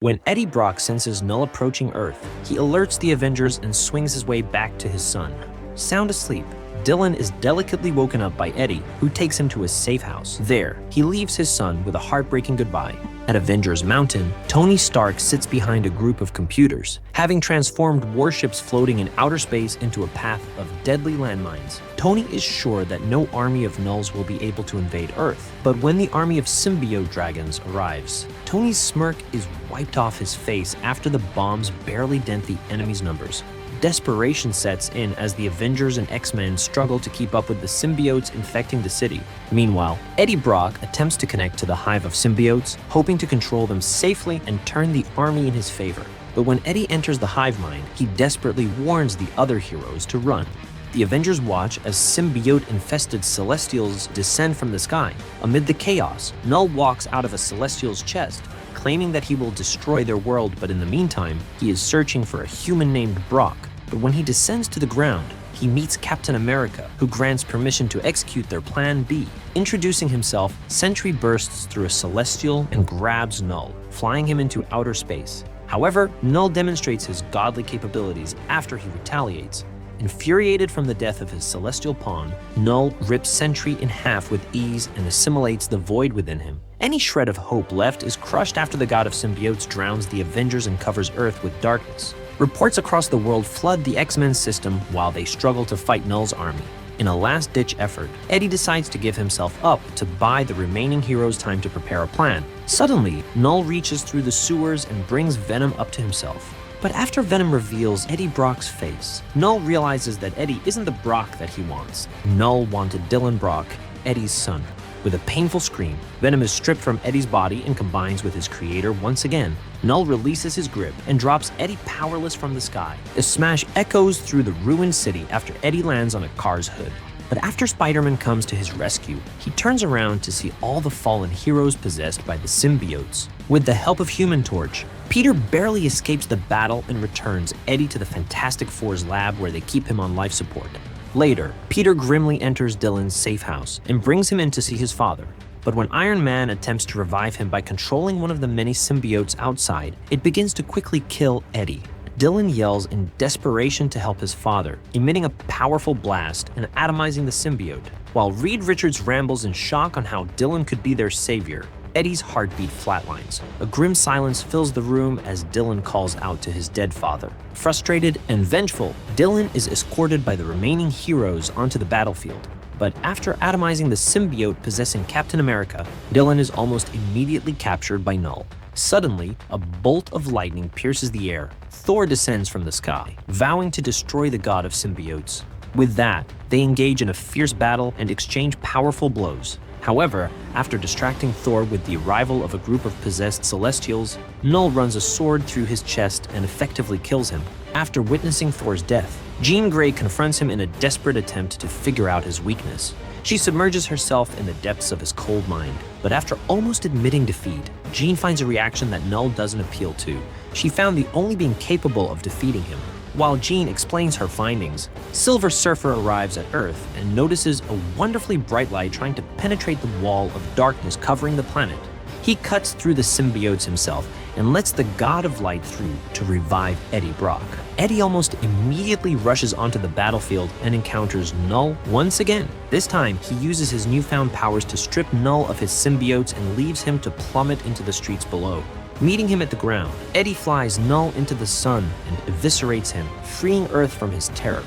When Eddie Brock senses Knull approaching Earth, he alerts the Avengers and swings his way back to his son. Sound asleep, Dylan is delicately woken up by Eddie, who takes him to his safe house. There, he leaves his son with a heartbreaking goodbye. At Avengers Mountain, Tony Stark sits behind a group of computers, having transformed warships floating in outer space into a path of deadly landmines. Tony is sure that no army of Knulls will be able to invade Earth, but when the army of symbiote dragons arrives, Tony's smirk is wiped off his face after the bombs barely dent the enemy's numbers. Desperation sets in as the Avengers and X-Men struggle to keep up with the symbiotes infecting the city. Meanwhile, Eddie Brock attempts to connect to the hive of symbiotes, hoping to control them safely and turn the army in his favor. But when Eddie enters the hive mind, he desperately warns the other heroes to run. The Avengers watch as symbiote-infested Celestials descend from the sky. Amid the chaos, Knull walks out of a Celestial's chest, claiming that he will destroy their world, but in the meantime, he is searching for a human named Brock. But when he descends to the ground, he meets Captain America, who grants permission to execute their Plan B. Introducing himself, Sentry bursts through a Celestial and grabs Knull, flying him into outer space. However, Knull demonstrates his godly capabilities after he retaliates. Infuriated from the death of his celestial pawn, Knull rips Sentry in half with ease and assimilates the void within him. Any shred of hope left is crushed after the god of symbiotes drowns the Avengers and covers Earth with darkness. Reports across the world flood the X-Men system while they struggle to fight Knull's army. In a last-ditch effort, Eddie decides to give himself up to buy the remaining heroes time to prepare a plan. Suddenly, Knull reaches through the sewers and brings Venom up to himself. But after Venom reveals Eddie Brock's face, Knull realizes that Eddie isn't the Brock that he wants. Knull wanted Dylan Brock, Eddie's son. With a painful scream, Venom is stripped from Eddie's body and combines with his creator once again. Knull releases his grip and drops Eddie powerless from the sky. The smash echoes through the ruined city after Eddie lands on a car's hood. But after Spider-Man comes to his rescue, he turns around to see all the fallen heroes possessed by the symbiotes. With the help of Human Torch, Peter barely escapes the battle and returns Eddie to the Fantastic Four's lab where they keep him on life support. Later, Peter grimly enters Dylan's safe house and brings him in to see his father. But when Iron Man attempts to revive him by controlling one of the many symbiotes outside, it begins to quickly kill Eddie. Dylan yells in desperation to help his father, emitting a powerful blast and atomizing the symbiote. While Reed Richards rambles in shock on how Dylan could be their savior, Eddie's heartbeat flatlines. A grim silence fills the room as Dylan calls out to his dead father. Frustrated and vengeful, Dylan is escorted by the remaining heroes onto the battlefield. But after atomizing the symbiote possessing Captain America, Dylan is almost immediately captured by Knull. Suddenly, a bolt of lightning pierces the air. Thor descends from the sky, vowing to destroy the god of symbiotes. With that, they engage in a fierce battle and exchange powerful blows. However, after distracting Thor with the arrival of a group of possessed Celestials, Knull runs a sword through his chest and effectively kills him. After witnessing Thor's death, Jean Grey confronts him in a desperate attempt to figure out his weakness. She submerges herself in the depths of his cold mind, but after almost admitting defeat, Jean finds a reaction that Knull doesn't appeal to. She found the only being capable of defeating him. While Jean explains her findings, Silver Surfer arrives at Earth and notices a wonderfully bright light trying to penetrate the wall of darkness covering the planet. He cuts through the symbiotes himself and lets the God of Light through to revive Eddie Brock. Eddie almost immediately rushes onto the battlefield and encounters Knull once again. This time, he uses his newfound powers to strip Knull of his symbiotes and leaves him to plummet into the streets below. Meeting him at the ground, Eddie flies Knull into the sun and eviscerates him, freeing Earth from his terror.